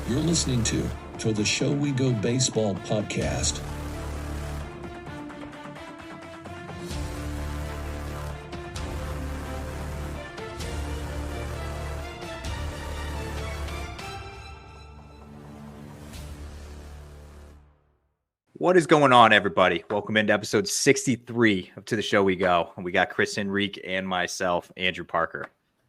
You're listening to the Show We Go Baseball podcast. What is going on, everybody? Welcome into episode 63 of To the Show We Go. We got Chris Enrique and myself, Andrew Parker.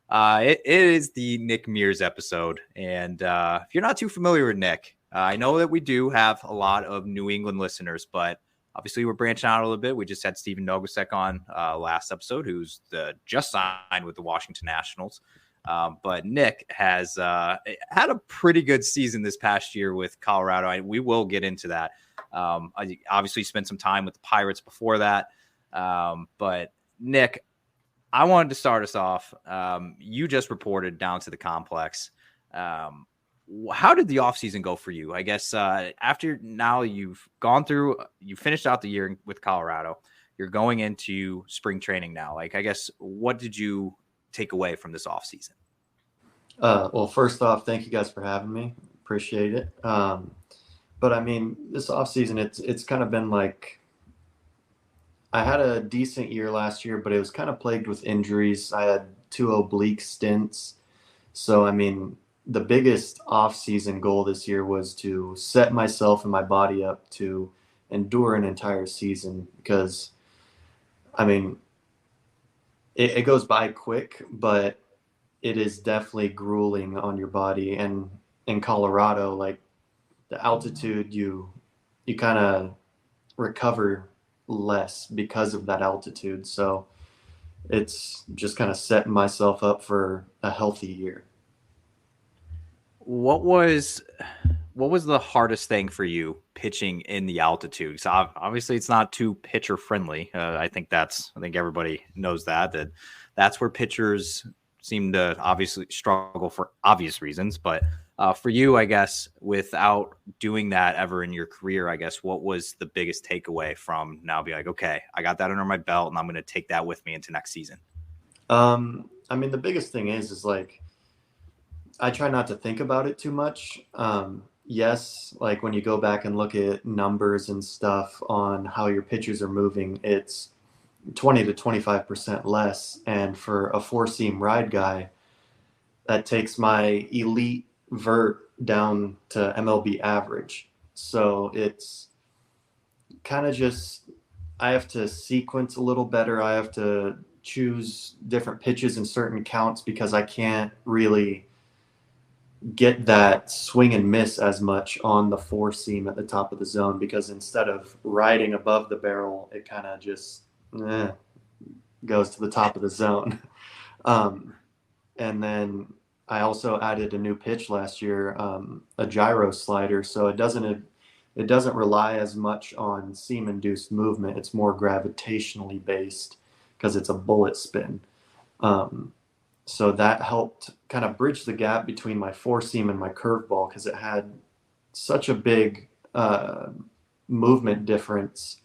It is the Nick Mears episode. And if you're not too familiar with Nick, I know that we do have a lot of New England listeners, but obviously we're branching out a little bit. We just had Steven Nogosek on last episode, who's just signed with the Washington Nationals. But Nick has had a pretty good season this past year with Colorado. We will get into that. I obviously spent some time with the Pirates before that. But Nick, I wanted to start us off. You just reported down to the complex. How did the offseason go for you? I guess after now you've gone through, you finished out the year with Colorado. You're going into spring training now. Like, I guess, what did you take away from this offseason? Well, first off, thank you guys for having me. Appreciate it. But I mean, this offseason, it's kind of been like, I had a decent year last year, but it was kind of plagued with injuries. I had 2 oblique stints. So, I mean, the biggest offseason goal this year was to set myself and my body up to endure an entire season because, I mean, it goes by quick, but it is definitely grueling on your body. And in Colorado, like, the altitude, you kind of recover less because of that altitude. So it's just kind of setting myself up for a healthy year. What was the hardest thing for you pitching in the altitude? So obviously it's not too pitcher friendly. I think everybody knows that's where pitchers seem to obviously struggle for obvious reasons. But for you, I guess, without doing that ever in your career, I guess, what was the biggest takeaway from now being like, okay, I got that under my belt and I'm going to take that with me into next season? I mean, the biggest thing is like, I try not to think about it too much. Yes, like when you go back and look at numbers and stuff on how your pitches are moving, it's 20 to 25% less. And for a 4-seam ride guy, that takes my elite vert down to MLB average. So it's kind of just, I have to sequence a little better. I have to choose different pitches in certain counts because I can't really get that swing and miss as much on the 4-seam at the top of the zone, because instead of riding above the barrel, it kind of just goes to the top of the zone. And then I also added a new pitch last year, a gyro slider. So it doesn't rely as much on seam-induced movement. It's more gravitationally based because it's a bullet spin. So that helped kind of bridge the gap between my 4-seam and my curveball, because it had such a big movement difference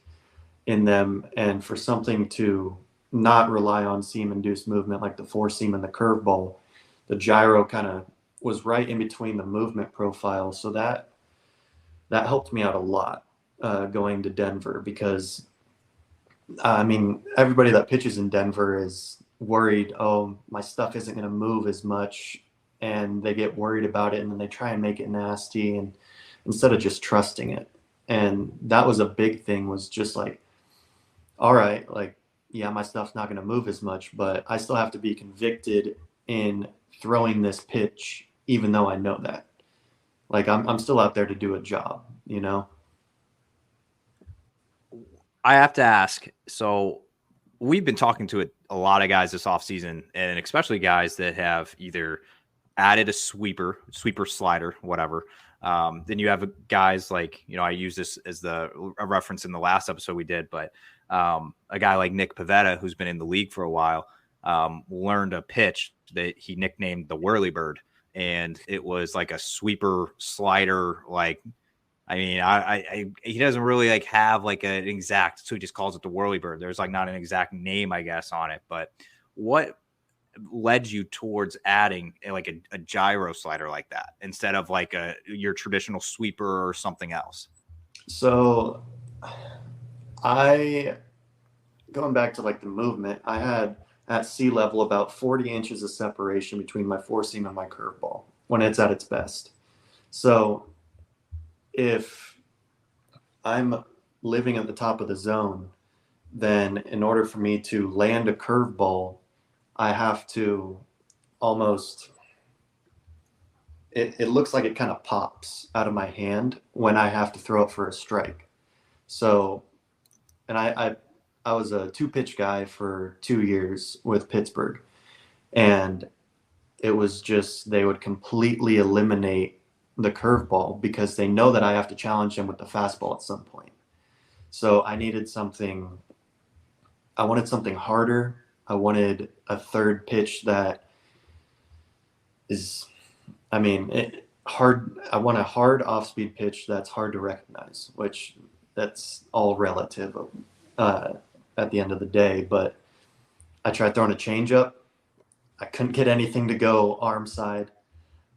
in them. And for something to not rely on seam-induced movement like the 4-seam and the curveball, the gyro kind of was right in between the movement profile. So that helped me out a lot going to Denver, because, I mean, everybody that pitches in Denver is worried, oh, my stuff isn't going to move as much, and they get worried about it, and then they try and make it nasty, and instead of just trusting it. And that was a big thing, was just like, all right, like, yeah, my stuff's not going to move as much, but I still have to be convicted in throwing this pitch, even though I know that. Like, I'm still out there to do a job, you know? I have to ask, so we've been talking to a lot of guys this offseason, and especially guys that have either added a sweeper slider, whatever. Then you have guys like, I use this as a reference in the last episode we did, but a guy like Nick Pivetta, who's been in the league for a while, learned a pitch that he nicknamed the whirly bird. And it was like a sweeper slider, like, I mean, he doesn't really like have like an exact, so he just calls it the whirly bird. There's like not an exact name, I guess, on it. But what led you towards adding like a gyro slider like that instead of like your traditional sweeper or something else? So going back to like the movement, I had at sea level about 40 inches of separation between my four seam and my curveball when it's at its best. So if I'm living at the top of the zone, then in order for me to land a curveball, I have to almost, it looks like it kind of pops out of my hand when I have to throw it for a strike. So, and I was a 2-pitch guy for 2 years with Pittsburgh, and it was just, they would completely eliminate the curveball because they know that I have to challenge him with the fastball at some point. So I wanted something harder. I wanted a third pitch that is, hard. I want a hard off-speed pitch that's hard to recognize, which that's all relative at the end of the day. But I tried throwing a changeup. I couldn't get anything to go arm side.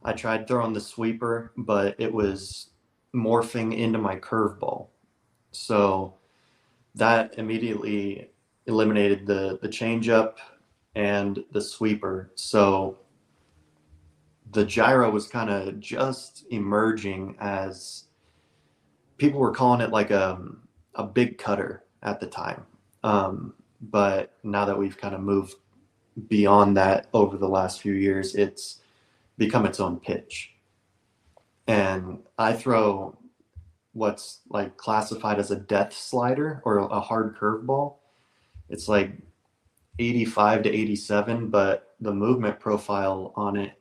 I tried throwing the sweeper, but it was morphing into my curveball. So that immediately eliminated the changeup and the sweeper. So the gyro was kind of just emerging, as people were calling it like a big cutter at the time. But now that we've kind of moved beyond that over the last few years, it's become its own pitch. And I throw what's like classified as a death slider or a hard curveball. It's like 85 to 87, but the movement profile on it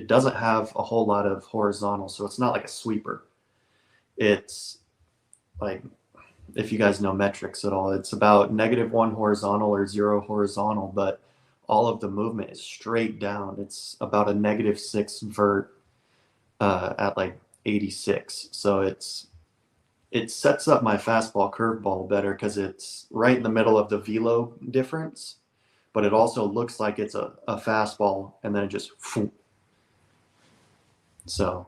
doesn't have a whole lot of horizontal, so it's not like a sweeper. It's like, if you guys know metrics at all, it's about -1 horizontal or 0 horizontal, but all of the movement is straight down. It's about a -6 vert at like 86. So it sets up my fastball curveball better because it's right in the middle of the velo difference, but it also looks like it's a fastball, and then it just so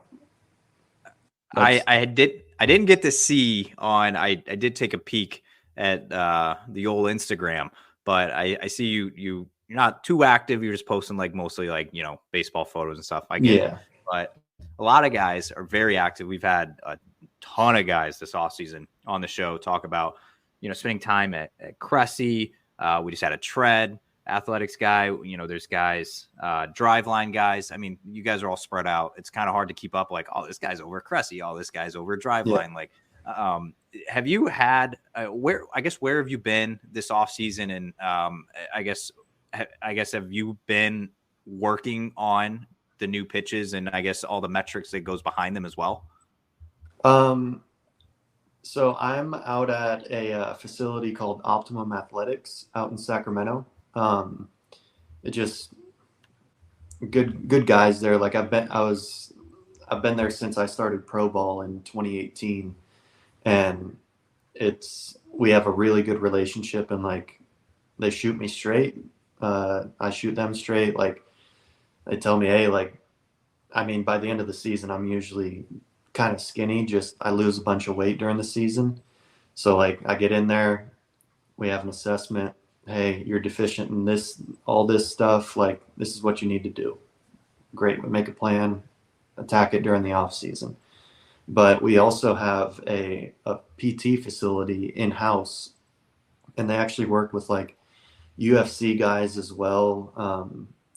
I didn't get to see on, I did take a peek at the old Instagram, but I see you're not too active. You're just posting like mostly like, baseball photos and stuff. I get it. But a lot of guys are very active. We've had a ton of guys this offseason on the show talk about, spending time at Cressy. We just had a Tread athletics guy. There's guys, Driveline guys. I mean, you guys are all spread out. It's kind of hard to keep up. Like, oh, this guy's over Cressy. Oh, this guy's over Driveline. Yeah. Like, have you had where have you been this offseason? And I guess have you been working on the new pitches and I guess all the metrics that goes behind them as well? So I'm out at a facility called Optimum Athletics out in Sacramento. It just good guys there. Like I've been there since I started pro ball in 2018, and we have a really good relationship, and like they shoot me straight. I shoot them straight. Like they tell me, hey, like, by the end of the season, I'm usually kind of skinny. Just I lose a bunch of weight during the season. So like I get in there, we have an assessment. Hey, you're deficient in this, all this stuff. Like, this is what you need to do. Great. We make a plan, attack it during the off season. But we also have a PT facility in-house, and they actually work with like UFC guys as well.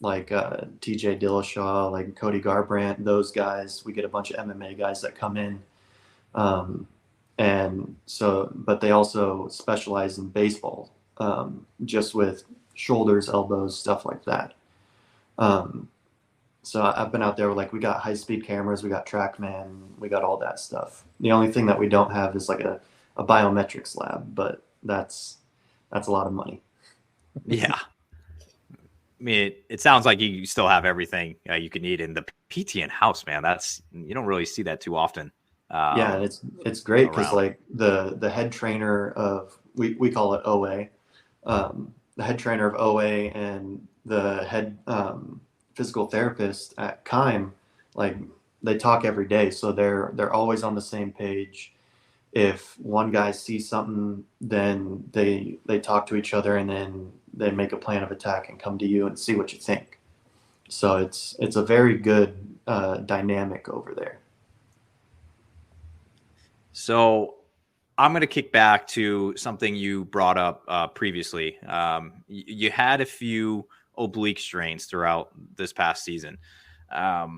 Like TJ Dillashaw, like Cody Garbrandt, those guys. We get a bunch of MMA guys that come in. And so, but they also specialize in baseball, just with shoulders, elbows, stuff like that. So I've been out there with, like, we got high-speed cameras, we got TrackMan, we got all that stuff. The only thing that we don't have is like a biometrics lab, but that's a lot of money. Yeah. It sounds like you still have everything you can need in the PT in-house, man. You don't really see that too often. Yeah, it's great because like the head trainer of, we call it OA, the head trainer of OA and the head physical therapist at Kime, like they talk every day, so they're always on the same page. If one guy sees something, then they talk to each other, and then they make a plan of attack and come to you and see what you think. So it's a very good dynamic over there. So I'm going to kick back to something you brought up previously. You had a few oblique strains throughout this past season. I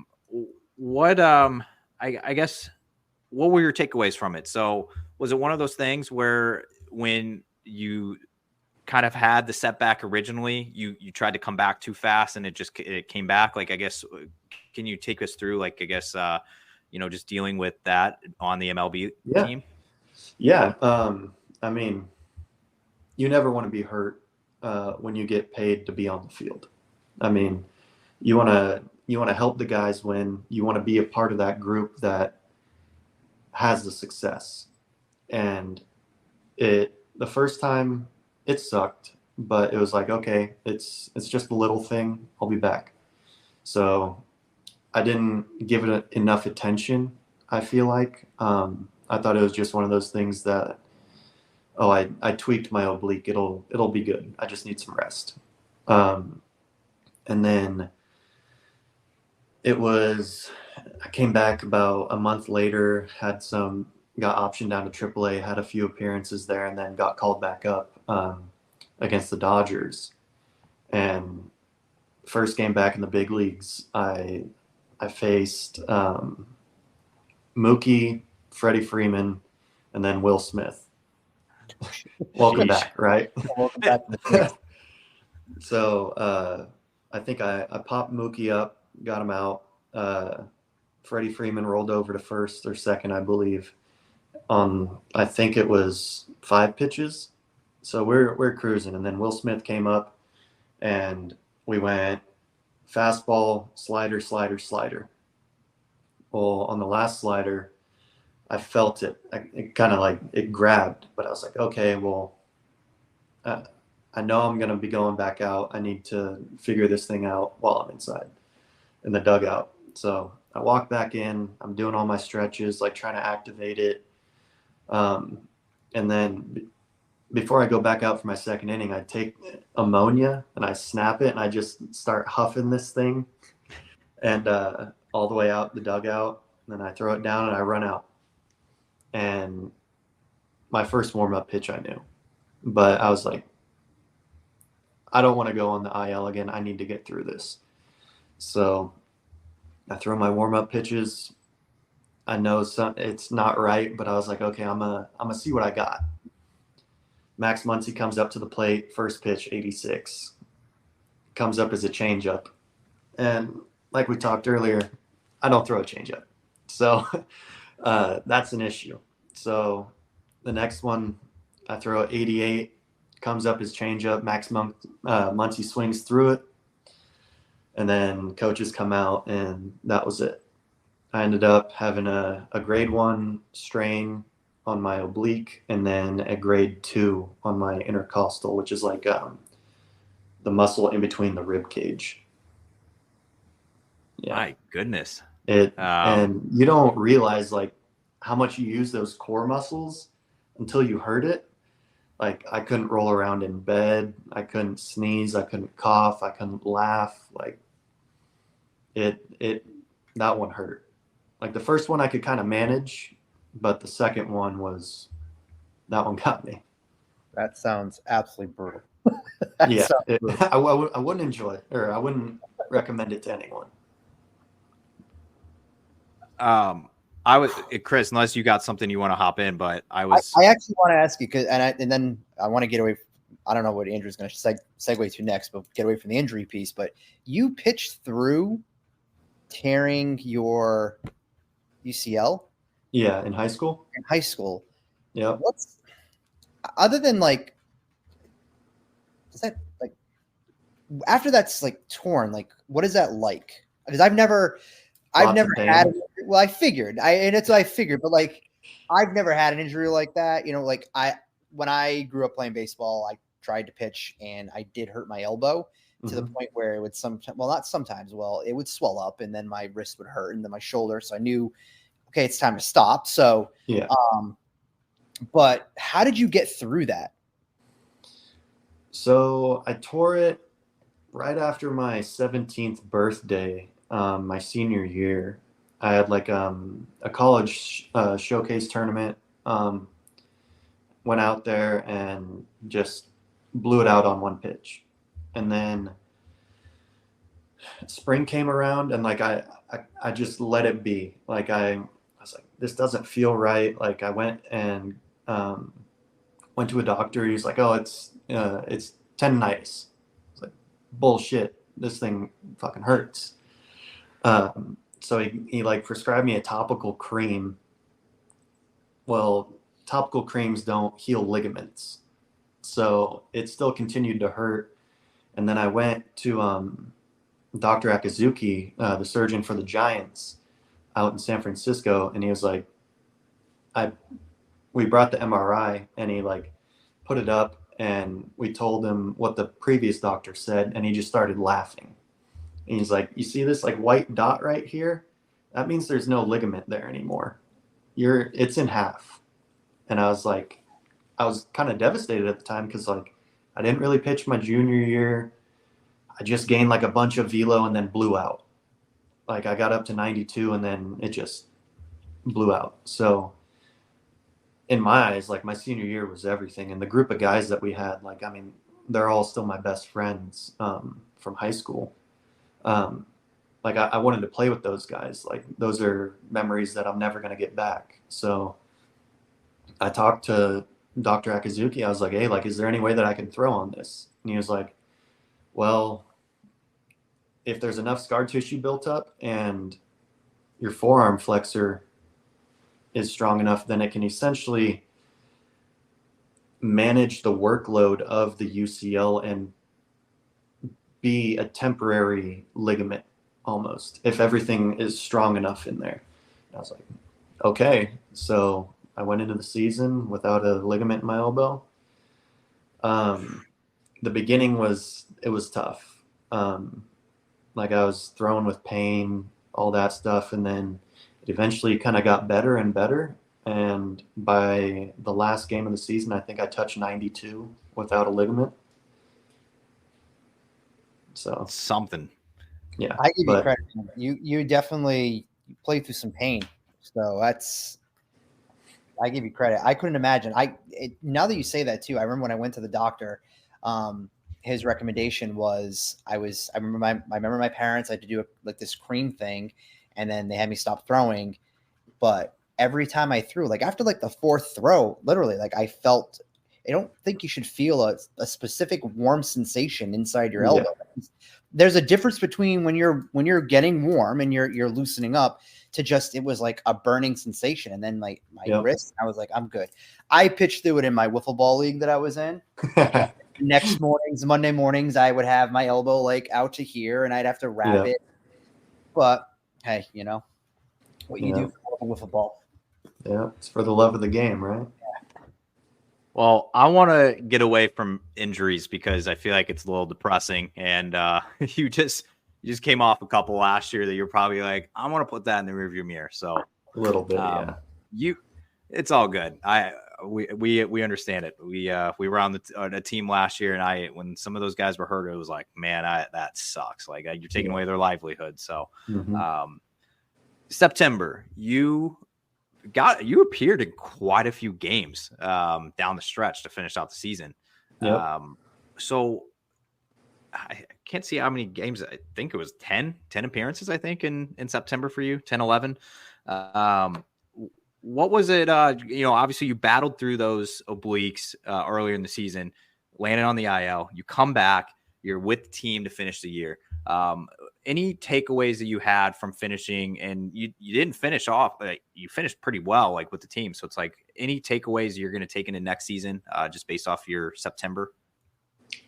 guess, what were your takeaways from it? So was it one of those things where when you kind of had the setback originally, you tried to come back too fast and it came back? Like, I guess, can you take us through, like, I guess, just dealing with that on the MLB team? Yeah. I mean, you never want to be hurt when you get paid to be on the field. I mean, you want to help the guys win. You want to be a part of that group that has the success. And the first time it sucked, but it was like, okay, it's just a little thing. I'll be back. So I didn't give it enough attention, I feel like. I thought it was just one of those things that, I tweaked my oblique. It'll be good. I just need some rest. And then I came back about a month later, got optioned down to AAA, had a few appearances there, and then got called back up against the Dodgers. And first game back in the big leagues, I faced Mookie, Freddie Freeman, and then Will Smith. Welcome back, right? Welcome back. So I think I popped Mookie up, got him out. Freddie Freeman rolled over to first or second, I believe, on I think it was 5 pitches. So we're cruising, and then Will Smith came up, and we went fastball, slider, slider, slider. Well, on the last slider, I felt it. It kind of like it grabbed, but I was like, okay, well, I know I'm going to be going back out. I need to figure this thing out while I'm inside in the dugout. So I walk back in. I'm doing all my stretches, like trying to activate it. And then before I go back out for my second inning, I take ammonia and I snap it, and I just start huffing this thing and all the way out the dugout. And then I throw it down and I run out. And my first warm-up pitch I knew. But I was like, I don't want to go on the IL again. I need to get through this. So I throw my warm-up pitches. I know it's not right, but I was like, okay, I'm gonna see what I got. Max Muncy comes up to the plate, first pitch, 86. Comes up as a changeup. And like we talked earlier, I don't throw a changeup. So that's an issue. So the next one, I throw 88, comes up as changeup. Max Muncy swings through it. And then coaches come out, and that was it. I ended up having a grade 1 strain on my oblique, and then a grade 2 on my intercostal, which is like the muscle in between the rib cage. Yeah. My goodness. And you don't realize like how much you use those core muscles until you hurt it. Like I couldn't roll around in bed. I couldn't sneeze. I couldn't cough. I couldn't laugh. Like that one hurt. Like the first one I could kind of manage, but the second one that one got me. That sounds absolutely brutal. Yeah, I wouldn't enjoy it, or I wouldn't recommend it to anyone. I was Chris, unless you got something you want to hop in, but I actually want to ask you and then I want to get away. I don't know what Andrew's going to segue to next, but get away from the injury piece. But you pitched through tearing your UCL. Yeah, in high school. Yeah. What's other than like? Is that like after that's like torn? Like, what is that like? Because I've never had. Well, I figured, but like, I've never had an injury like that. You know, like when I grew up playing baseball, tried to pitch, and I did hurt my elbow to the point where it would it would swell up, and then my wrist would hurt, and then my shoulder. So I knew, okay, it's time to stop. So, Yeah. But how did you get through that? So I tore it right after my 17th birthday, my senior year. I had like a college showcase tournament. Went out there and just blew it out on one pitch. And then spring came around, and like I just let it be. Like I was like, this doesn't feel right. Like I went and went to a doctor. He's like, oh, it's tendonitis. It's like, bullshit. This thing fucking hurts. So he like prescribed me a topical cream. Well, topical creams don't heal ligaments. So it still continued to hurt. And then I went to Dr. Akazuki, the surgeon for the Giants out in San Francisco. And he was like, we brought the MRI, and he like put it up, and we told him what the previous doctor said. And he just started laughing. And he's like, you see this like white dot right here? That means there's no ligament there anymore. It's in half. And I was kind of devastated at the time, because like I didn't really pitch my junior year. I just gained like a bunch of velo and then blew out. Like I got up to 92 and then it just blew out. So in my eyes, like my senior year was everything. And the group of guys that we had, like, I mean, they're all still my best friends from high school. Like I wanted to play with those guys. Like those are memories that I'm never going to get back. So I talked to Dr. Akazuki. I was like, hey, like, is there any way that I can throw on this? And he was like, well, if there's enough scar tissue built up and your forearm flexor is strong enough, then it can essentially manage the workload of the UCL and be a temporary ligament almost, if everything is strong enough in there. And I was like, okay. So I went into the season without a ligament in my elbow. The beginning was tough. Like I was thrown with pain, all that stuff. And then it eventually kind of got better and better. And by the last game of the season, I think I touched 92 without a ligament. So something. Yeah. I give you credit. You definitely played through some pain. So I give you credit. I couldn't imagine. Now that you say that too, I remember when I went to the doctor, his recommendation was I remember my parents, I had to do this cream thing, and then they had me stop throwing. But every time I threw, like after like the fourth throw, literally, like I felt, I don't think you should feel a specific warm sensation inside your elbow. Yeah. There's a difference between when you're getting warm and you're loosening up to just, it was like a burning sensation. And then my wrist, I was like, I'm good. I pitched through it in my wiffle ball league that I was in. Next mornings, Monday mornings, I would have my elbow like out to here and I'd have to wrap it. But hey, you know what you do for wiffle ball. Yeah, it's for the love of the game, right? Well, I want to get away from injuries because I feel like it's a little depressing. And you just came off a couple last year that you're probably like, I want to put that in the rearview mirror. So a little bit, it's all good. We understand it. We were on a team last year, and when some of those guys were hurt, it was like, man, that sucks. Like you're taking away their livelihood. So September, you appeared in quite a few games down the stretch to finish out the season. Yep. So I can't see how many games. I think it was 10 appearances, I think, in September for you, 10, 11. What was it? Obviously you battled through those obliques earlier in the season, landed on the IL. You come back, you're with the team to finish the year. Any takeaways that you had from finishing, and you didn't finish off, you finished pretty well, like with the team. So it's like any takeaways you're going to take into next season, just based off your September?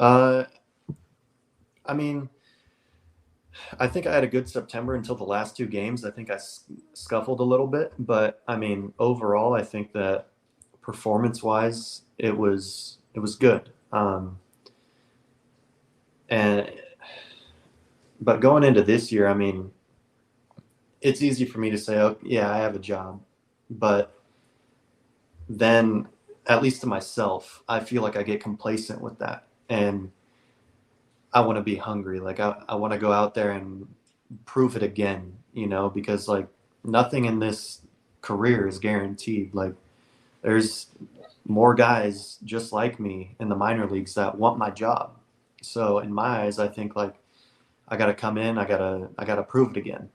I mean, I think I had a good September until the last two games. I think I scuffled a little bit, but I mean, overall, I think that performance wise, it was good. But going into this year, I mean, it's easy for me to say, oh, yeah, I have a job. But then, at least to myself, I feel like I get complacent with that. And I want to be hungry. Like, I want to go out there and prove it again, because, like, nothing in this career is guaranteed. Like, there's more guys just like me in the minor leagues that want my job. So in my eyes, I think, like, I got to come in, I got to prove it again.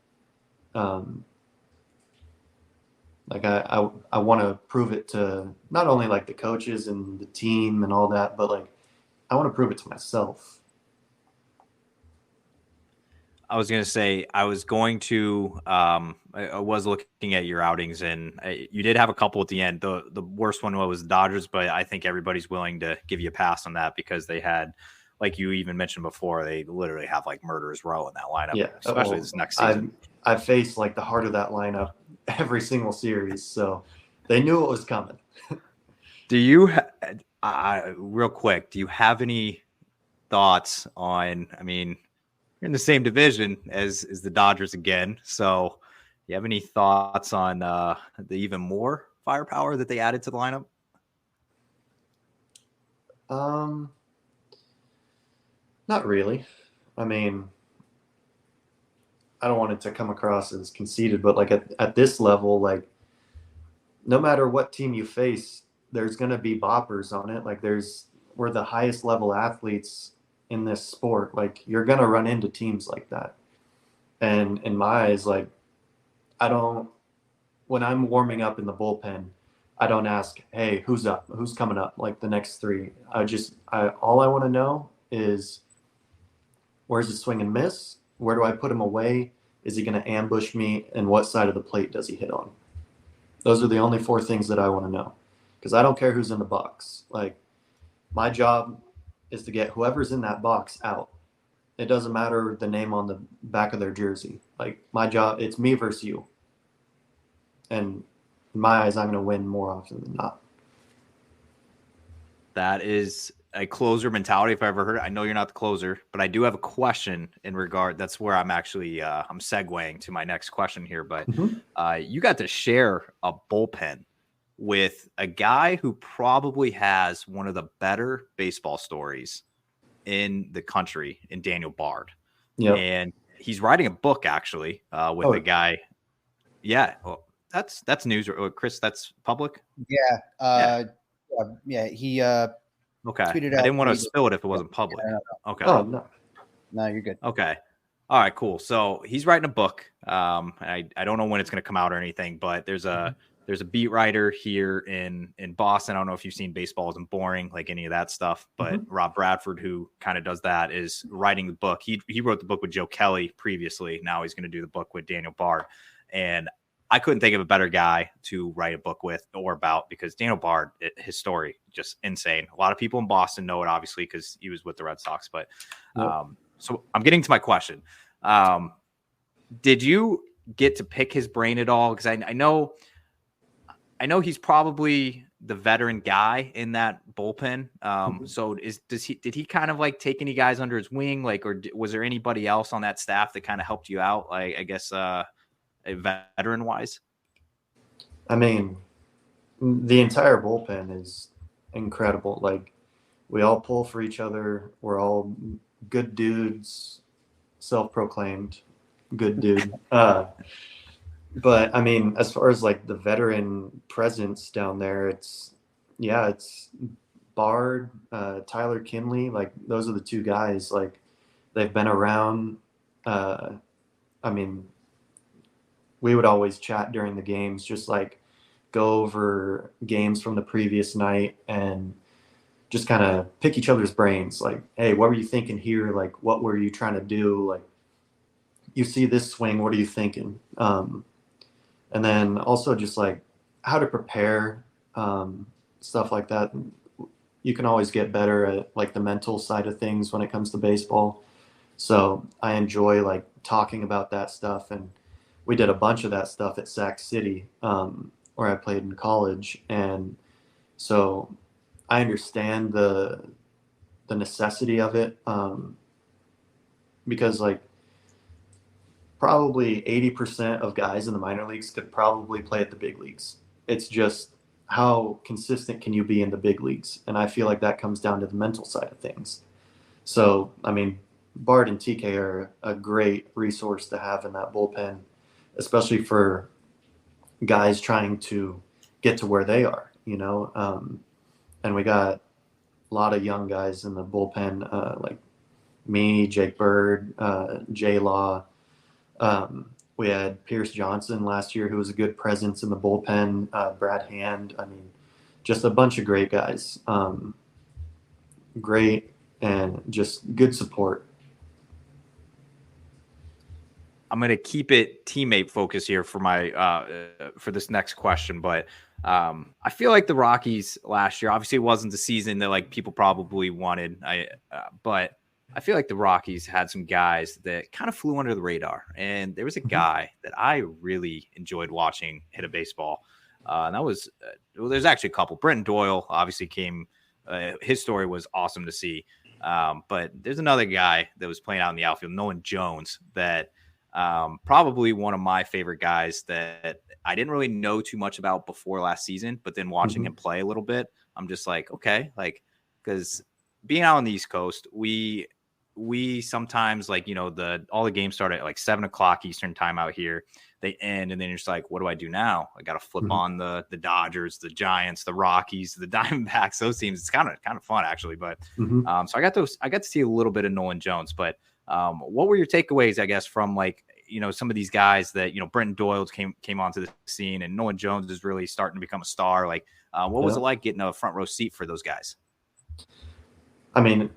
Like I want to prove it to not only like the coaches and the team and all that, but like I want to prove it to myself. I was going to say, I was looking at your outings, and you did have a couple at the end. The worst one was the Dodgers, but I think everybody's willing to give you a pass on that because they had, like you even mentioned before, they literally have like murderers row in that lineup, Yeah, especially this next season. I faced like the heart of that lineup every single series, so they knew it was coming. Do you, real quick, do you have any thoughts on, I mean, you're in the same division as the Dodgers again, so you have any thoughts on the even more firepower that they added to the lineup? Not really. I mean, I don't want it to come across as conceited, but like at this level, like no matter what team you face, there's going to be boppers on it. Like we're the highest level athletes in this sport. Like you're going to run into teams like that. And in my eyes, like when I'm warming up in the bullpen, I don't ask, hey, who's up? Who's coming up? Like the next three. All I want to know is where's his swing and miss? Where do I put him away? Is he going to ambush me? And what side of the plate does he hit on? Those are the only four things that I want to know. Because I don't care who's in the box. Like, my job is to get whoever's in that box out. It doesn't matter the name on the back of their jersey. Like, my job, it's me versus you. And in my eyes, I'm going to win more often than not. That is a closer mentality if I ever heard it. I know you're not the closer, but I do have a question in regard. That's where I'm actually I'm segueing to my next question here. But you got to share a bullpen with a guy who probably has one of the better baseball stories in the country, in Daniel Bard. Yeah, and he's writing a book actually with a guy. Yeah, well, that's news. Chris, that's public. Yeah. He okay. tweeted I out didn't want to spill it if it wasn't public. Okay. Oh no, you're good. Okay. All right, cool. So he's writing a book. I don't know when it's going to come out or anything, but there's a beat writer here in Boston. I don't know if you've seen Baseball Isn't Boring, like any of that stuff, but Rob Bradford, who kind of does that, is writing the book. He wrote the book with Joe Kelly previously. Now he's going to do the book with Daniel Bard. And I couldn't think of a better guy to write a book with or about, because Daniel Bard, his story, just insane. A lot of people in Boston know it, obviously, because he was with the Red Sox. But so I'm getting to my question. Did you get to pick his brain at all? Because I know he's probably the veteran guy in that bullpen. So did he kind of like take any guys under his wing? Like, or was there anybody else on that staff that kind of helped you out? Like, I guess, veteran wise? I mean, the entire bullpen is incredible. Like, we all pull for each other. We're all good dudes, self-proclaimed good dude. But I mean, as far as like the veteran presence down there, it's Bard, Tyler Kinley. Like, those are the two guys. Like, they've been around. I mean, we would always chat during the games, just like go over games from the previous night and just kind of pick each other's brains. Like, hey, what were you thinking here? Like, what were you trying to do? Like, you see this swing, what are you thinking? And then also just like how to prepare, stuff like that. You can always get better at like the mental side of things when it comes to baseball. So I enjoy like talking about that stuff. And we did a bunch of that stuff at Sac City, where I played in college. And so I understand the necessity of it. because like probably 80% of guys in the minor leagues could probably play at the big leagues. It's just how consistent can you be in the big leagues? And I feel like that comes down to the mental side of things. So, I mean, Bart and TK are a great resource to have in that bullpen, especially for guys trying to get to where they are, you know. And we got a lot of young guys in the bullpen, like me, Jake Bird, J Law. We had Pierce Johnson last year, who was a good presence in the bullpen. Brad Hand. I mean, just a bunch of great guys. Great and just good support. I'm going to keep it teammate focus here for my for this next question, but I feel like the Rockies last year, obviously it wasn't the season that like people probably wanted. But I feel like the Rockies had some guys that kind of flew under the radar, and there was a guy that I really enjoyed watching hit a baseball, and that was well, there's actually a couple. Brenton Doyle obviously came. His story was awesome to see, but there's another guy that was playing out in the outfield, Nolan Jones, that. Probably one of my favorite guys that I didn't really know too much about before last season, but then watching him play a little bit, I'm just like, okay, like, because being out on the East Coast, we sometimes like, you know, all the games start at like 7:00 Eastern time out here. They end, and then you're just like, what do I do now? I got to flip on the Dodgers, the Giants, the Rockies, the Diamondbacks, those teams. It's kind of fun actually, but so I got to see a little bit of Nolan Jones, but. What were your takeaways, I guess, from like, you know, some of these guys that, you know, Brenton Doyle came onto the scene and Nolan Jones is really starting to become a star. Like, what was it like getting a front row seat for those guys? I mean,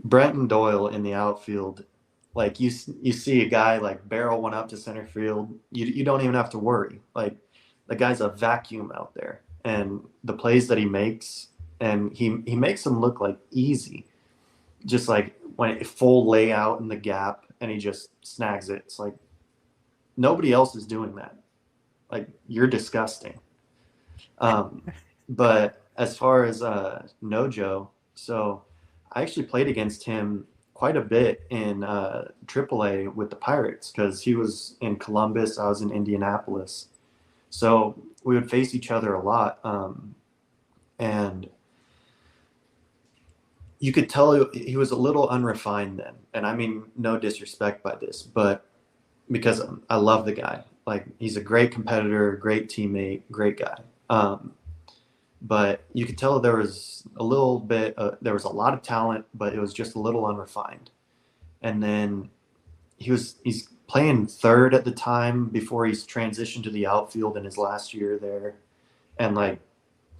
Brenton Doyle in the outfield, like you see a guy like barrel one up to center field. You don't even have to worry. Like the guy's a vacuum out there, and the plays that he makes, and he makes them look like easy. Just like when full layout in the gap and he just snags it. It's like nobody else is doing that. Like you're disgusting. But as far as Nojo, so I actually played against him quite a bit in AAA with the Pirates because he was in Columbus, I was in Indianapolis. So we would face each other a lot. And you could tell he was a little unrefined then. And I mean, no disrespect by this, but because I love the guy. Like, he's a great competitor, great teammate, great guy. But you could tell there was a little bit, there was a lot of talent, but it was just a little unrefined. And then he's playing third at the time before he's transitioned to the outfield in his last year there. And like,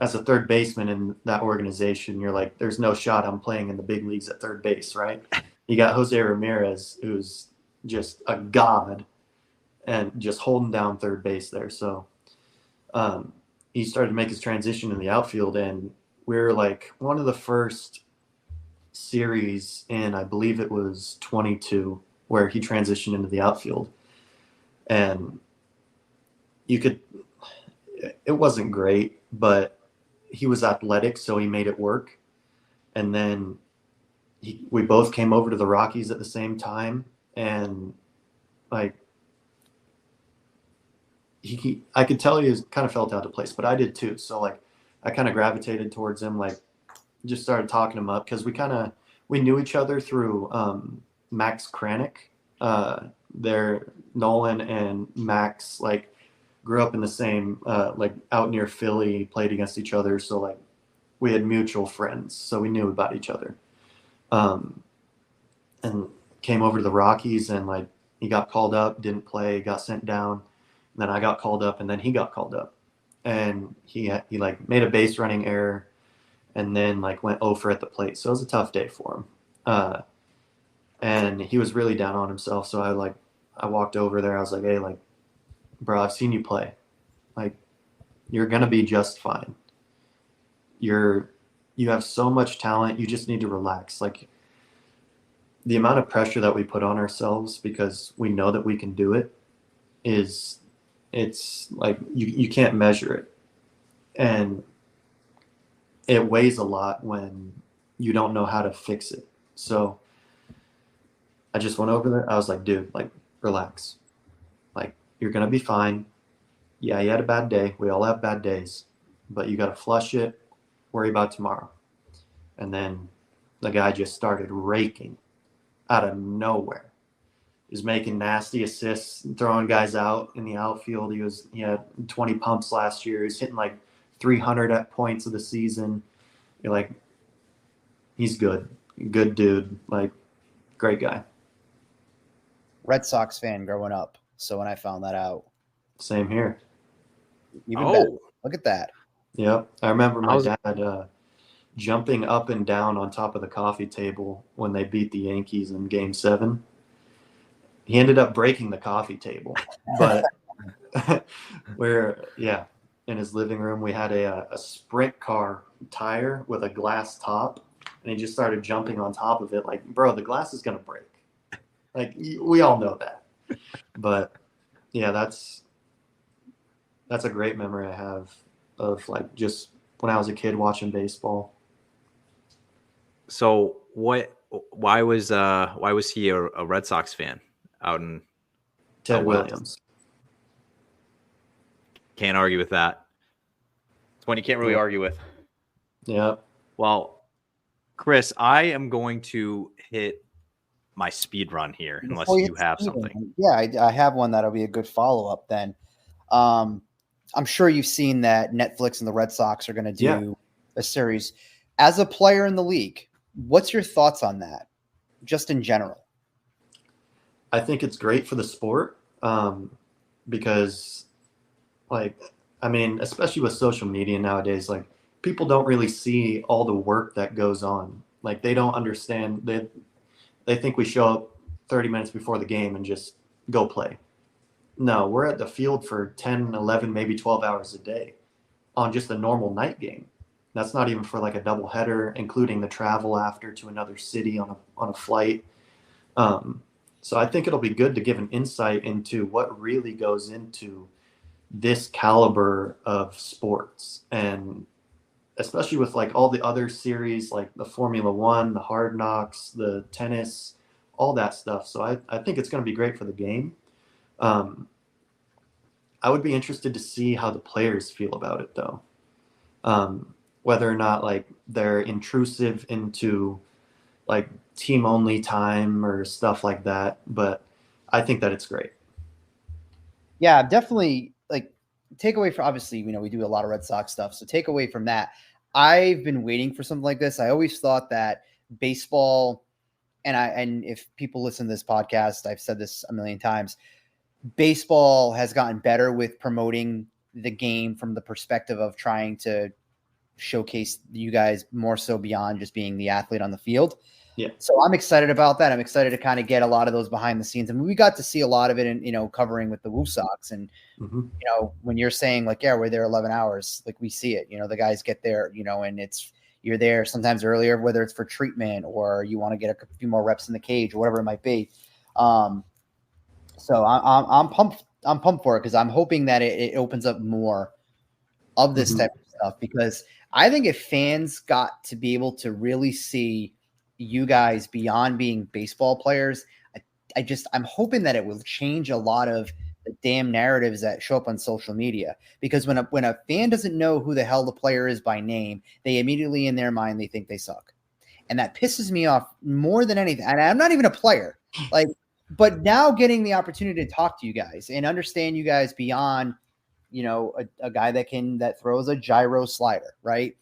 as a third baseman in that organization, you're like, there's no shot I'm playing in the big leagues at third base, right? You got Jose Ramirez, who's just a god and just holding down third base there. So he started to make his transition in the outfield, and we were like one of the first series in, I believe it was 22, where he transitioned into the outfield. And it wasn't great, but he was athletic, so he made it work. And then we both came over to the Rockies at the same time, and like I could tell he was kind of felt out of place, but I did too. So like I kind of gravitated towards him, like just started talking him up because we knew each other through Max Kranick. Nolan and Max like grew up in the same, like out near Philly, played against each other. So like we had mutual friends, so we knew about each other. And came over to the Rockies, and like he got called up, didn't play, got sent down. And then I got called up, and then he got called up, and he like made a base running error, and then like went 0 for at the plate. So it was a tough day for him. And he was really down on himself. So I walked over there. I was like, hey, like, bro, I've seen you play. Like, you're going to be just fine. You have so much talent. You just need to relax. Like, the amount of pressure that we put on ourselves because we know that we can do it it's like you can't measure it. And it weighs a lot when you don't know how to fix it. So I just went over there. I was like, dude, like, relax. Like, you're going to be fine. Yeah, you had a bad day. We all have bad days. But you got to flush it. Worry about tomorrow. And then the guy just started raking out of nowhere. He was making nasty assists, throwing guys out in the outfield. He had 20 pumps last year. He's hitting like 300 at points of the season. You're like, he's good. Good dude. Like, great guy. Red Sox fan growing up. So when I found that out. Same here. Even better. Look at that. Yep. I remember my dad jumping up and down on top of the coffee table when they beat the Yankees in Game 7. He ended up breaking the coffee table. But in his living room, we had a sprint car tire with a glass top, and he just started jumping on top of it like, bro, the glass is going to break. Like, we all know that. But, yeah, that's a great memory I have of, like, just when I was a kid watching baseball. So why was he a Red Sox fan out in Ted Williams? Can't argue with that. It's one you can't really argue with. Yeah. Well, Chris, I am going to hit my speed run here unless you have something. Yeah, I have one that'll be a good follow-up then. I'm sure you've seen that Netflix and the Red Sox are going to do a series. As a player in the league, what's your thoughts on that, just in general? I think it's great for the sport because, like, I mean, especially with social media nowadays, like, people don't really see all the work that goes on. Like, they don't understand. They think we show up 30 minutes before the game and just go play. No, we're at the field for 10, 11, maybe 12 hours a day on just a normal night game. That's not even for like a doubleheader, including the travel after to another city on a flight. So I think it'll be good to give an insight into what really goes into this caliber of sports, and especially with like all the other series, like the Formula One, the Hard Knocks, the tennis, all that stuff. So I think it's going to be great for the game. I would be interested to see how the players feel about it, though. Whether or not like they're intrusive into like team only time or stuff like that. But I think that it's great. Yeah, definitely. Like, take away from, obviously, you know, we do a lot of Red Sox stuff. So take away from that. I've been waiting for something like this. I always thought that baseball, and if people listen to this podcast, I've said this a million times, baseball has gotten better with promoting the game from the perspective of trying to showcase you guys more so beyond just being the athlete on the field. Yeah. So I'm excited about that. I'm excited to kind of get a lot of those behind the scenes. I mean, we got to see a lot of it in, you know, covering with the Woo Sox. And, you know, when you're saying like, yeah, we're there 11 hours, like we see it, you know, the guys get there, you know, and you're there sometimes earlier, whether it's for treatment or you want to get a few more reps in the cage or whatever it might be. So I'm pumped. I'm pumped for it because I'm hoping that it opens up more of this type of stuff, because I think if fans got to be able to really see you guys beyond being baseball players, I'm hoping that it will change a lot of the damn narratives that show up on social media. Because when a fan doesn't know who the hell the player is by name, they immediately in their mind they think they suck, and that pisses me off more than anything. And I'm not even a player, like. But now getting the opportunity to talk to you guys and understand you guys beyond, you know, a guy that throws a gyro slider, right?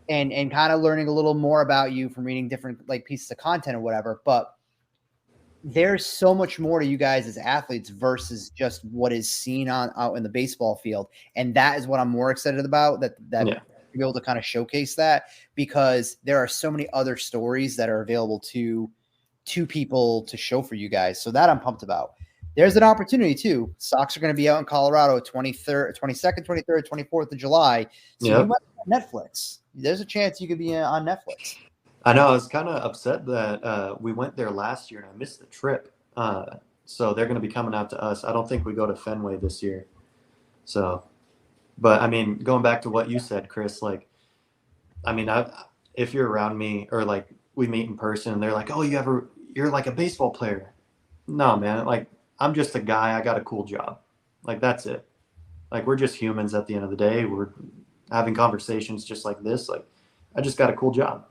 And kind of learning a little more about you from reading different like pieces of content or whatever. But there's so much more to you guys as athletes versus just what is seen out in the baseball field. And that is what I'm more excited about, that be able to kind of showcase that, because there are so many other stories that are available to people to show for you guys. So that I'm pumped about. There's an opportunity too. Sox are going to be out in Colorado 22nd, 23rd, 24th of July. So you might be on Netflix. There's a chance you could be on Netflix. I know. I was kind of upset that we went there last year and I missed the trip. So they're going to be coming out to us. I don't think we go to Fenway this year. So, but I mean, going back to what you said, Chris, like, I mean, if you're around me or like we meet in person and they're like, oh, you you're like a baseball player. No, man. Like, I'm just a guy. I got a cool job. Like, that's it. Like, we're just humans at the end of the day. We're having conversations just like this. Like, I just got a cool job.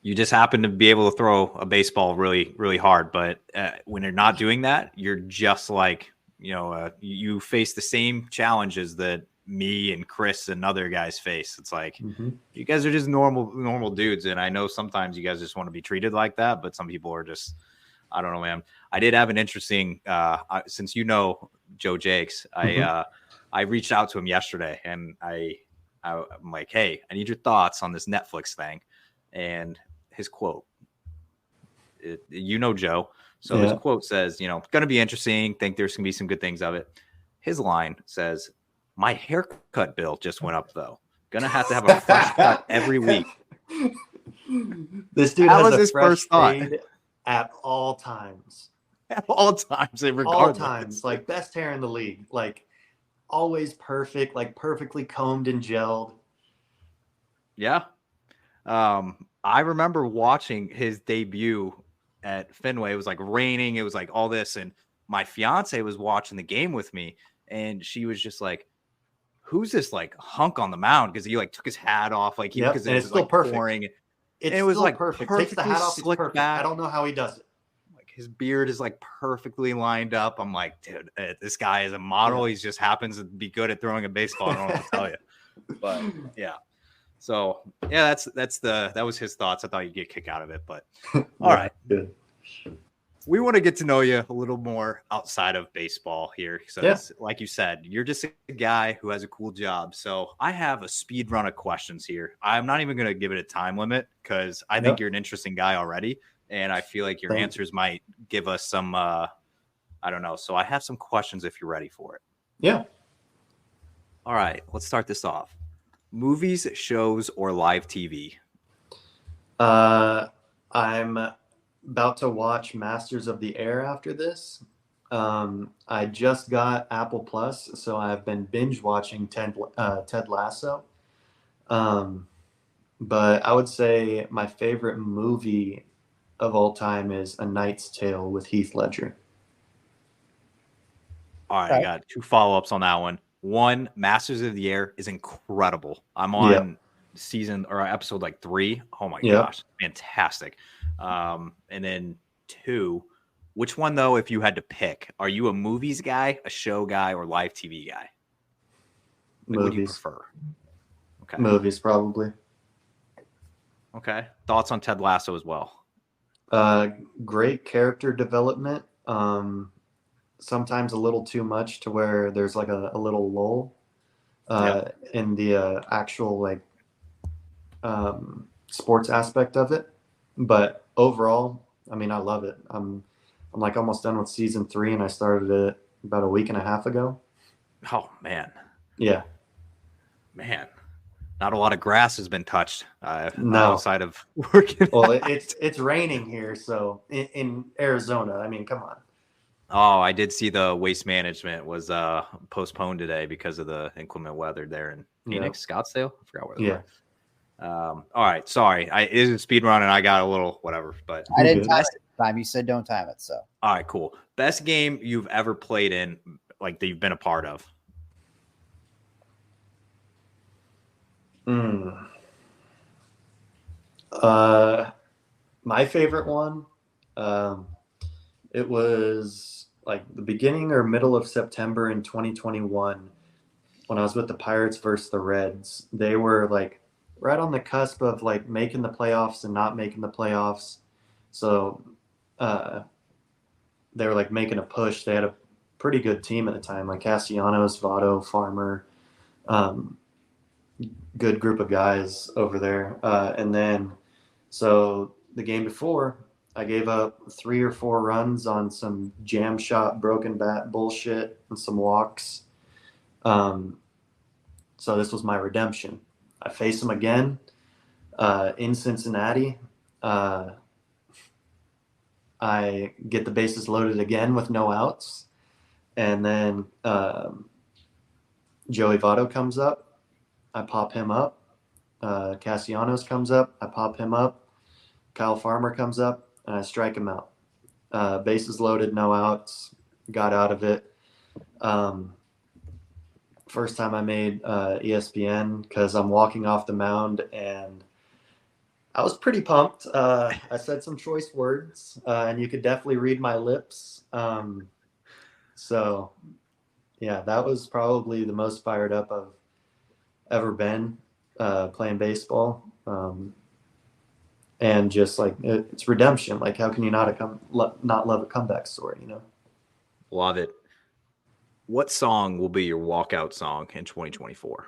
You just happen to be able to throw a baseball really, really hard. But when you're not doing that, you're just like, you face the same challenges that me and Chris and other guys face. It's like, you guys are just normal dudes. And I know sometimes you guys just want to be treated like that, but some people are just, I don't know, man. I did have an interesting, since Joe Jakes, I reached out to him yesterday and I'm like, hey, I need your thoughts on this Netflix thing. And his quote, Joe. So his quote says, going to be interesting. Think there's going to be some good things of it. His line says, my haircut bill just went up, though. Going to have a fresh cut every week. This dude has his first thought at all times. At all times. All times. Like, best hair in the league. Like, always perfect. Like, perfectly combed and gelled. Yeah. I remember watching his debut at Fenway. It was like raining. It was like all this. And my fiance was watching the game with me. And she was just like, who's this like hunk on the mound? Because he like took his hat off. Like, because it was still like perfect. pouring. It was like perfect. Takes the hat off. It's perfect. Back. I don't know how he does it. Like, his beard is like perfectly lined up. I'm like, dude, this guy is a model. He just happens to be good at throwing a baseball. I don't know what to tell you. But yeah. So yeah, that was his thoughts. I thought you'd get a kick out of it, but all right. Good. We want to get to know you a little more outside of baseball here. So like you said, you're just a guy who has a cool job. So I have a speed run of questions here. I'm not even going to give it a time limit because I think you're an interesting guy already. And I feel like your answers might give us some, I don't know. So I have some questions if you're ready for it. Yeah. All right, let's start this off. Movies, shows, or live TV? I'm about to watch Masters of the Air after this. I just got Apple Plus, so I've been binge watching Ted Lasso. But I would say my favorite movie of all time is A Knight's Tale with Heath Ledger. All right, I got 2 follow-ups on that one. One, Masters of the Air is incredible. I'm on season or episode like 3. Oh my gosh, fantastic. And then 2, which one though, if you had to pick, are you a movies guy, a show guy, or live TV guy? Like, what do you prefer? Okay. Movies, probably. Okay. Thoughts on Ted Lasso as well? Great character development. Sometimes a little too much to where there's like a little lull in the actual like sports aspect of it. But overall, I mean, I love it. I'm like almost done with season 3, and I started it about a week and a half ago. Oh man. Yeah. Man. Not a lot of grass has been touched outside of working. Well, it's raining here, so in Arizona. I mean, come on. Oh, I did see the Waste Management was postponed today because of the inclement weather there in Phoenix, Scottsdale. I forgot where they were. All right, sorry. It is a speed run, and I got a little whatever, but I didn't time it. Time you said don't time it. So all right, cool. Best game you've ever played in, like that you've been a part of. My favorite one. It was like the beginning or middle of September in 2021 when I was with the Pirates versus the Reds. They were like right on the cusp of like making the playoffs and not making the playoffs. So they were like making a push. They had a pretty good team at the time, like Castellanos, Votto, Farmer, good group of guys over there. And then so the game before, I gave up 3 or 4 runs on some jam shot, broken bat bullshit and some walks. So this was my redemption. I face them again in Cincinnati. I get the bases loaded again with no outs. And then Joey Votto comes up. I pop him up. Castellanos comes up. I pop him up. Kyle Farmer comes up, and I strike him out. Bases loaded, no outs. Got out of it. First time I made ESPN because I'm walking off the mound, and I was pretty pumped. I said some choice words, and you could definitely read my lips. So, yeah, that was probably the most fired up I've ever been playing baseball. And just like it's redemption. Like, how can you not love a comeback story? Love it. What song will be your walkout song in 2024?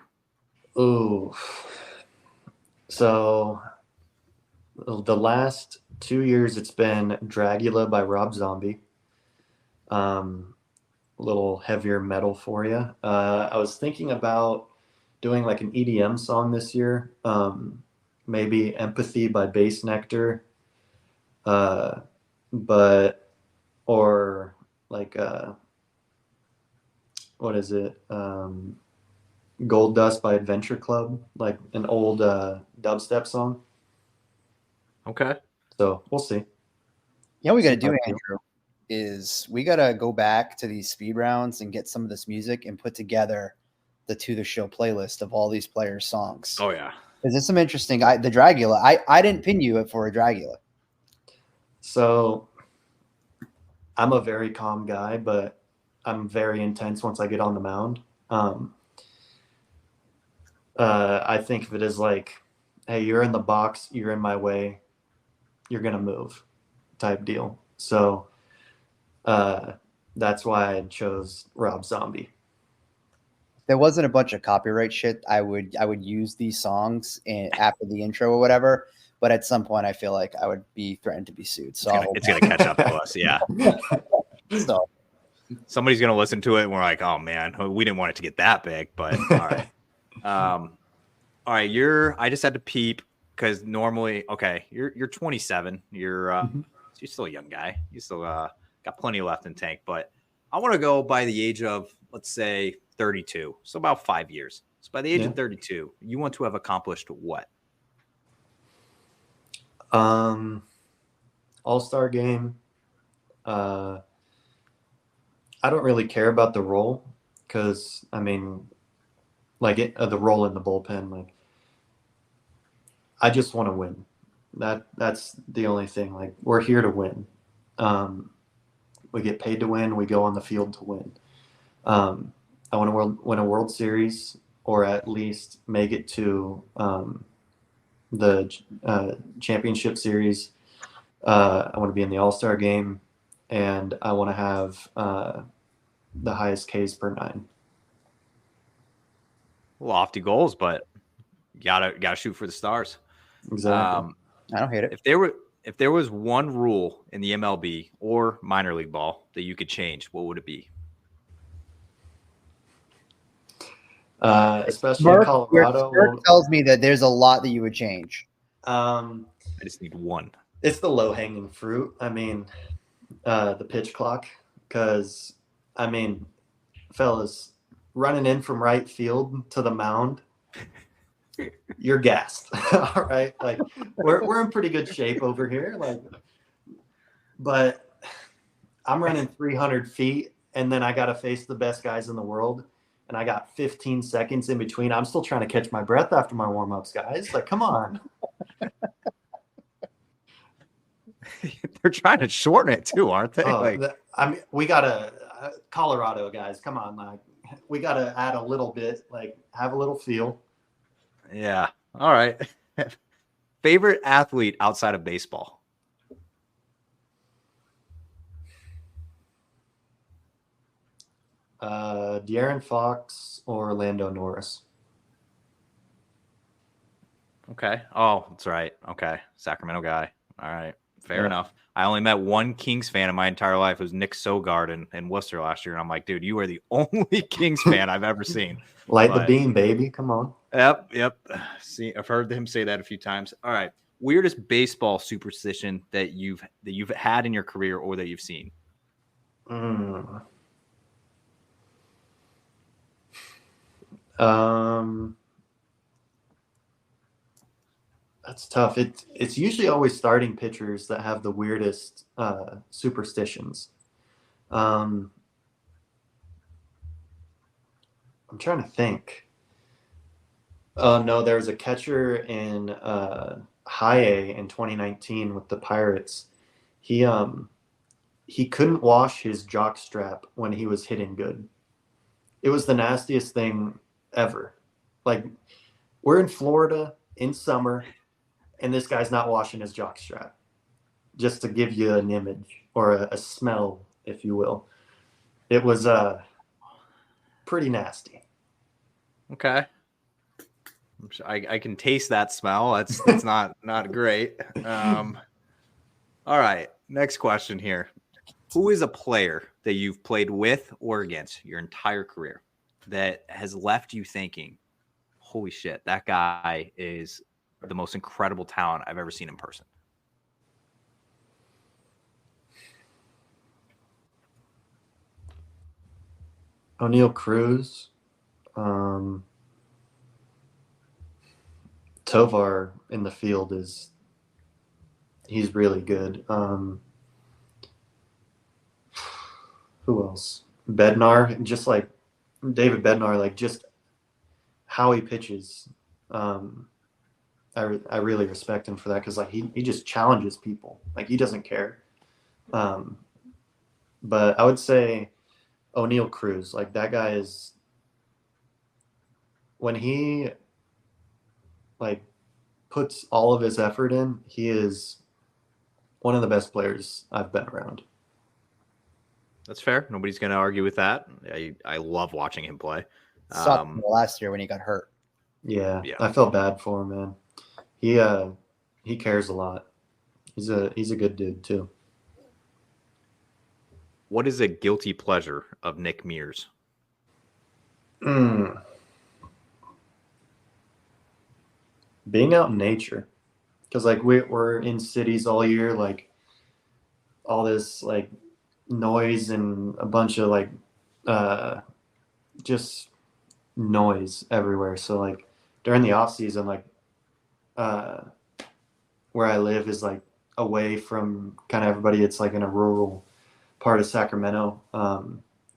Ooh, so the last 2 years it's been Dragula by Rob Zombie. A little heavier metal for you. I was thinking about doing like an EDM song this year. Maybe Empathy by Bass Nectar. Or like what is it? Gold Dust by Adventure Club, like an old dubstep song. Okay. So we'll see. Yeah, we got to do, Andrew, is we got to go back to these speed rounds and get some of this music and put together the To The Show playlist of all these players' songs. Oh, yeah. Is this some interesting? The Dragula, I didn't pin you for a Dragula. So I'm a very calm guy, but I'm very intense once I get on the mound. I think of it as like, hey, you're in the box, you're in my way, you're going to move type deal. So that's why I chose Rob Zombie. If there wasn't a bunch of copyright shit, I would use these songs after the intro or whatever. But at some point, I feel like I would be threatened to be sued. So it's gonna catch up to us. Yeah. So somebody's gonna listen to it, and we're like, "Oh man, we didn't want it to get that big." But all right, all right. I just had to peep because normally, okay, you're 27. You're still a young guy. You still got plenty left in tank. But I want to go by the age of, let's say, 32. So about 5 years. So by the age of 32, you want to have accomplished what? All-Star game. I don't really care about the role because, I mean, like the role in the bullpen. Like, I just want to win. That's the only thing. Like, we're here to win. We get paid to win. We go on the field to win. I want to win a World Series, or at least make it to the championship series. I want to be in the All-Star game, and I want to have the highest Ks per 9. Lofty goals, but you gotta shoot for the stars. Exactly. I don't hate it. If there was one rule in the MLB or minor league ball that you could change, what would it be? Especially in Colorado. Mark tells me that there's a lot that you would change. I just need one. It's the low-hanging fruit. I mean, the pitch clock. Because, I mean, fellas, running in from right field to the mound, you're gassed. All right? Like, we're in pretty good shape over here. Like, but I'm running 300 feet, and then I got to face the best guys in the world. And I got 15 seconds in between. I'm still trying to catch my breath after my warm-ups, guys. Like, come on. They're trying to shorten it too, aren't they? I mean, we gotta Colorado guys. Come on, like we gotta add a little bit, like have a little feel. Yeah. All right. Favorite athlete outside of baseball? De'Aaron Fox or Lando Norris. Okay. Oh, that's right. Okay. Sacramento guy. All right. Fair enough. I only met one Kings fan in my entire life. It was Nick Sogard in Worcester last year. And I'm like, dude, you are the only Kings fan I've ever seen. Light the beam, baby. Come on. Yep. See, I've heard him say that a few times. All right. Weirdest baseball superstition that you've had in your career or that you've seen? That's tough. It's usually always starting pitchers that have the weirdest superstitions. I'm trying to think. Oh no, there was a catcher in High A in 2019 with the Pirates. He couldn't wash his jock strap when he was hitting good. It was the nastiest thing ever. Like, we're in Florida in summer, and this guy's not washing his jock strap. Just to give you an image or a smell, if you will. It was pretty nasty. Okay. I can taste that smell. That's not great. All right. Next question here. Who is a player that you've played with or against your entire career that has left you thinking, holy shit, that guy is the most incredible talent I've ever seen in person? O'Neal Cruz. Tovar in the field he's really good. Who else? Bednar, just like David Bednar, like just how he pitches. I really respect him for that because like he just challenges people. Like he doesn't care. But I would say O'Neal Cruz, like that guy is when he like puts all of his effort in, he is one of the best players I've been around. That's fair. Nobody's going to argue with that. I love watching him play. Last year when he got hurt. Yeah, I felt bad for him, man. He cares a lot. He's a good dude too. What is a guilty pleasure of Nick Mears? Being out in nature, because like we're in cities all year, like all this like noise and a bunch of like just noise everywhere. So like during the off season, like where I live is like away from kind of everybody. It's like in a rural part of Sacramento.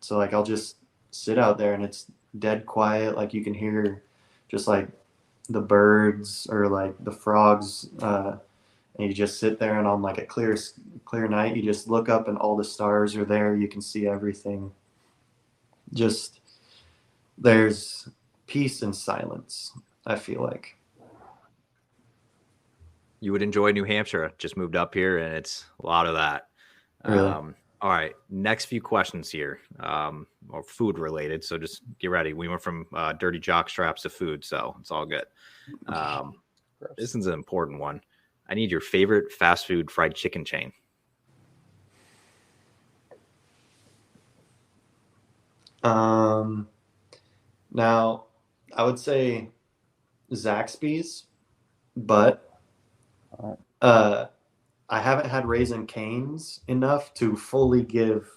So like I'll just sit out there and it's dead quiet. Like you can hear just like the birds or like the frogs, and you just sit there and on like a clear night, you just look up and all the stars are there. You can see everything. Just there's peace and silence, I feel like. You would enjoy New Hampshire. Just moved up here and it's a lot of that. Really? All right, next few questions here, or food related. So just get ready. We went from dirty jock straps to food, so it's all good. This is an important one. I need your favorite fast food fried chicken chain. Now I would say Zaxby's, but I haven't had Raising Cane's enough to fully give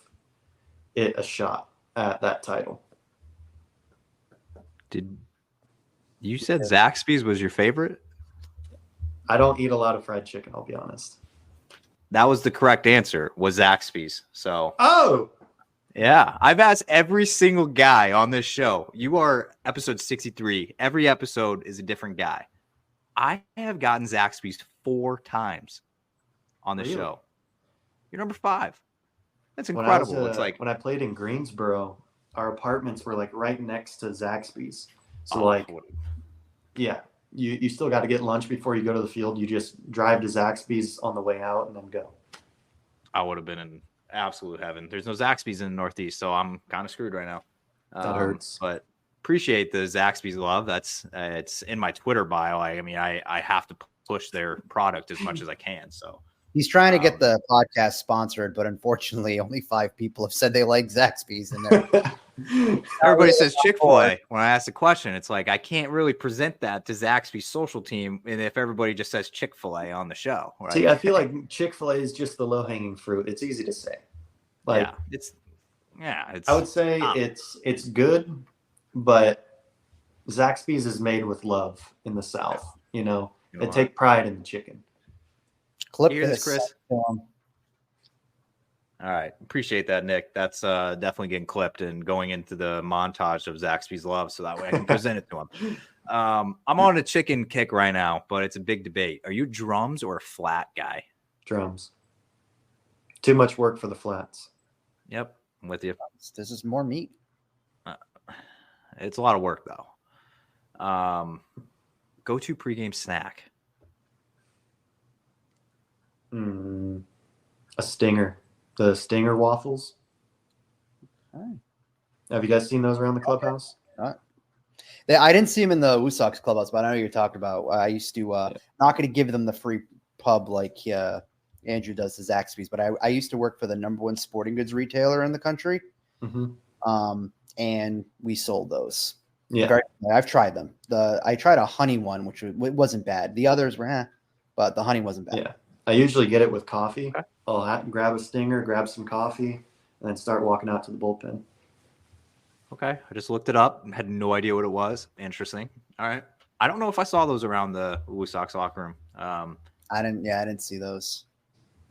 it a shot at that title. Did you said Zaxby's was your favorite? I don't eat a lot of fried chicken, I'll be honest. That was the correct answer, was Zaxby's. So yeah, I've asked every single guy on this show. You are episode 63. Every episode is a different guy. I have gotten Zaxby's 4 times on the show. You're number 5. That's incredible. It's like when I played in Greensboro, our apartments were like right next to Zaxby's. So yeah, you still got to get lunch before you go to the field. You just drive to Zaxby's on the way out and then go. I would have been in absolute heaven. There's no Zaxby's in the Northeast, so I'm kind of screwed right now. That hurts. But appreciate the Zaxby's love. That's it's in my Twitter bio. I have to push their product as much as I can. So he's trying to get the podcast sponsored, but unfortunately, only 5 people have said they like Zaxby's. And everybody says Chick-fil-A. When I ask the question, it's like I can't really present that to Zaxby's social team, and if everybody just says Chick-fil-A on the show, right? See, I feel like Chick-fil-A is just the low-hanging fruit. It's easy to say. Like, it's. I would say it's good, but Zaxby's is made with love in the South. You know, They take pride in the chicken. Clip Hear this, this, Chris. All right. Appreciate that, Nick. That's definitely getting clipped and going into the montage of Zaxby's Love so that way I can present it to him. I'm on a chicken kick right now, but it's a big debate. Are you drums or a flat guy? Drums. Too much work for the flats. Yep, I'm with you. This is more meat. It's a lot of work, though. Go-to pregame snack. A Stinger. The Stinger waffles. Right. Have you guys seen those around the clubhouse? I didn't see him in the Woo Sox clubhouse, but I know what you're talking about. I used to not going to give them the free pub like Andrew does to Zaxby's, but I used to work for the #1 sporting goods retailer in the country, and we sold those. Yeah, I've tried them. I tried a honey one, which wasn't bad. The others were, but the honey wasn't bad. Yeah, I usually get it with coffee. Okay. I'll grab a Stinger, grab some coffee, and then start walking out to the bullpen. Okay, I just looked it up. Had no idea what it was. Interesting. All right, I don't know if I saw those around the Woo Sox locker room. I didn't see those.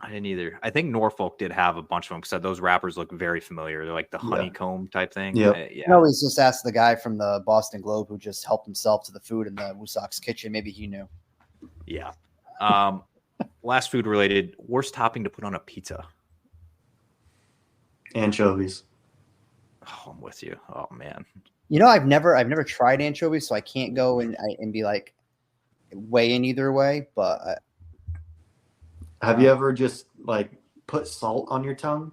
I didn't either. I think Norfolk did have a bunch of them because those wrappers look very familiar. They're like the honeycomb type thing. Yeah. You know, he's just asked the guy from the Boston Globe who just helped himself to the food in the Woo Sox kitchen. Maybe he knew. Yeah. Last food related, worst topping to put on a pizza. Anchovies. Oh, I'm with you. Oh man. You know, I've never tried anchovies, so I can't go and be like way in either way. But have you ever just like put salt on your tongue?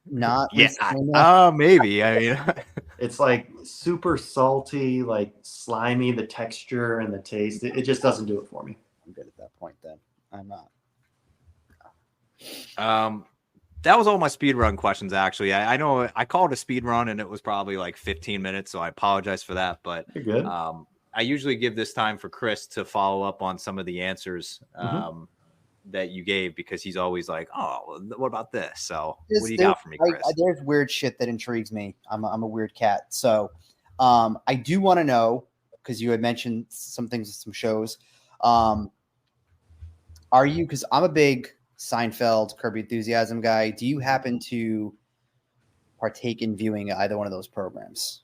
Not. Yeah. Maybe. I mean, it's like super salty, like slimy. The texture and the taste. It just doesn't do it for me. I'm good at that point. Then I'm not. That was all my speed run questions. Actually, I know I called a speed run and it was probably like 15 minutes, so I apologize for that. But you're good. I usually give this time for Chris to follow up on some of the answers that you gave because he's always like, "Oh, what about this?" So, what do you got for me, Chris? There's weird shit that intrigues me. I'm a weird cat, so I do want to know because you had mentioned some things, some shows. Are you? Because I'm a big Seinfeld, Curb Your Enthusiasm guy. Do you happen to partake in viewing either one of those programs?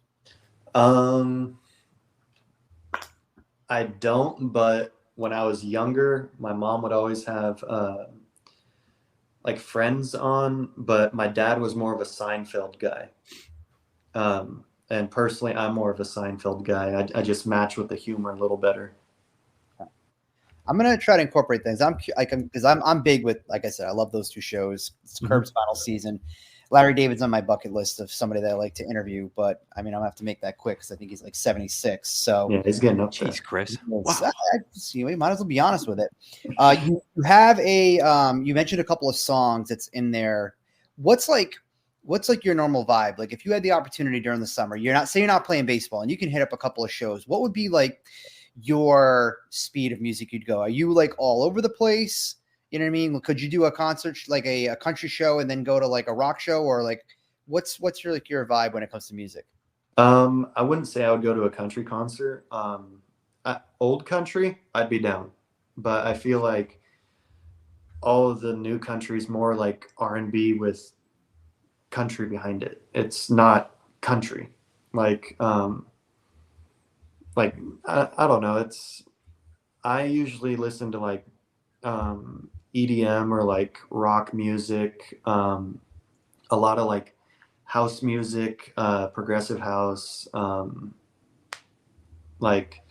I don't, but when I was younger, my mom would always have like Friends on, but my dad was more of a Seinfeld guy. And personally, I'm more of a Seinfeld guy. I just match with the humor a little better. I'm gonna try to incorporate things. I'm big with, like I said, I love those two shows. It's Curb's final season. Larry David's on my bucket list of somebody that I like to interview, but I mean, I'll have to make that quick because I think he's like 76. So yeah, he's getting up there. Jeez, Chris. Wow. You might as well be honest with it. You have you mentioned a couple of songs that's in there. What's like your normal vibe? Like if you had the opportunity during the summer, you're not playing baseball and you can hit up a couple of shows. What would be like your speed of music you'd go? Are you like all over the place? You know what I mean? Could you do a concert like a country show and then go to like a rock show, or like what's your like your vibe when it comes to music? I wouldn't say I would go to a country concert. Old country, I'd be down, but I feel like all of the new country is more like R&B with country behind it. It's not country. Like I don't know. I usually listen to like EDM or like rock music, a lot of like house music, progressive house. Like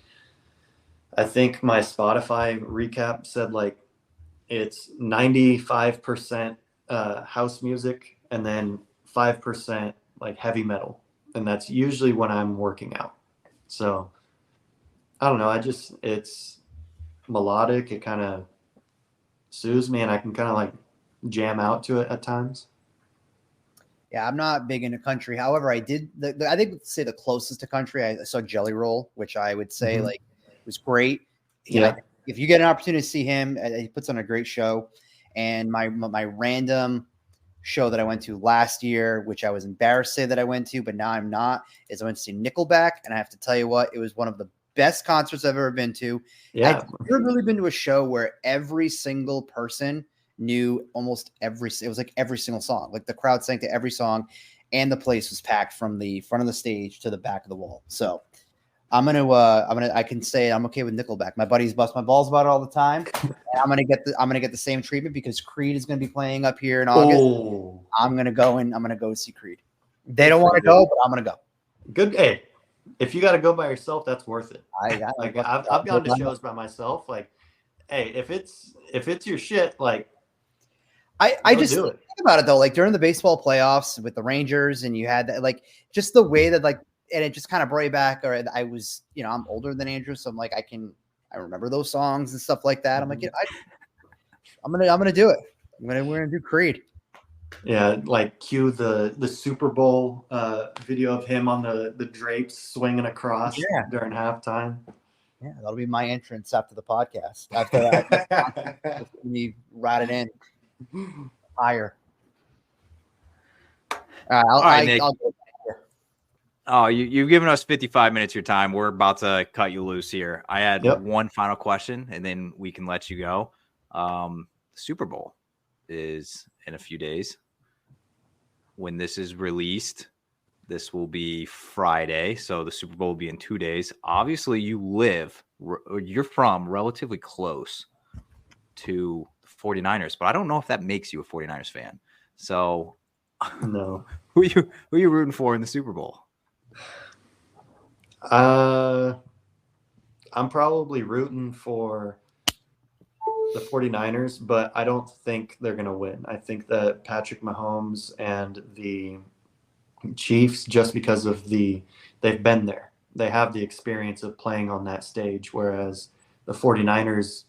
I think my Spotify recap said like it's 95% house music and then 5% like heavy metal, and that's usually when I'm working out. So I don't know. It's melodic. It kind of soothes me and I can kind of like jam out to it at times. Yeah, I'm not big into country. However, I think say the closest to country, I saw Jelly Roll, which I would say like was great. Yeah. If you get an opportunity to see him, he puts on a great show. And my random show that I went to last year, which I was embarrassed to say that I went to, but now I'm not, is I went to see Nickelback. And I have to tell you what, it was one of the best concerts I've ever been to. Yeah. I've never really been to a show where every single person knew almost it was like every single song. Like the crowd sang to every song, and the place was packed from the front of the stage to the back of the wall. So I can say I'm okay with Nickelback. My buddies bust my balls about it all the time. And I'm gonna get the same treatment because Creed is gonna be playing up here in August. Oh. I'm gonna go see Creed. They don't want to go, but I'm gonna go. Good. Hey, if you got to go by yourself, that's worth it. I've gone to shows by myself. Like, hey, if it's your shit, like, I just think about it though, like during the baseball playoffs with the Rangers, and you had that, like, just the way that, like, and it just kind of brought me back. Or I was, I'm older than Andrew, so I'm like, I remember those songs and stuff like that. I'm like, I'm gonna do it. We're gonna do Creed. Yeah, like cue the Super Bowl video of him on the drapes swinging across during halftime. Yeah, that'll be my entrance after the podcast. After that, me ride it in higher. All right, Nick. Oh, you've given us 55 minutes of your time. We're about to cut you loose here. I had one final question, and then we can let you go. The Super Bowl is in a few days. When this is released, this will be Friday, so the Super Bowl will be in 2 days. Obviously, you're from relatively close to the 49ers, but I don't know if that makes you a 49ers fan. So, no. Who are you rooting for in the Super Bowl? I'm probably rooting for the 49ers, but I don't think they're going to win. I think that Patrick Mahomes and the Chiefs, just because of they've been there. They have the experience of playing on that stage, whereas the 49ers,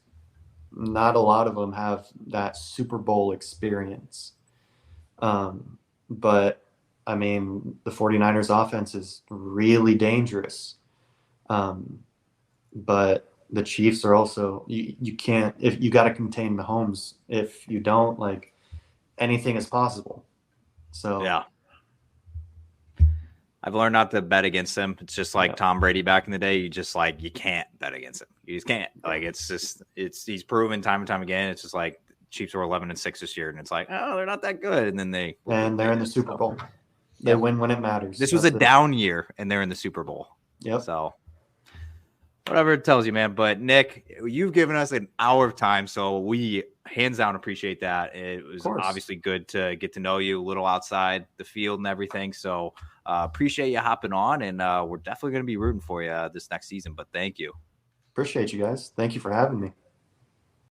not a lot of them have that Super Bowl experience. But I mean, the 49ers offense is really dangerous. But the Chiefs are also, you can't, if you got to contain Mahomes. If you don't, like, anything is possible. So yeah, I've learned not to bet against them. It's just like Tom Brady back in the day. You just, like, you can't bet against him. You just can't. Like, he's proven time and time again. It's just like Chiefs were 11-6 this year, and it's like, oh, they're not that good. And then they're in the Super Bowl. They win when it matters. This was a down year, and they're in the Super Bowl. Yep. So whatever it tells you, man. But Nick, you've given us an hour of time, so we hands down appreciate that. It was obviously good to get to know you a little outside the field and everything. So appreciate you hopping on, and we're definitely going to be rooting for you this next season. But thank you. Appreciate you guys. Thank you for having me.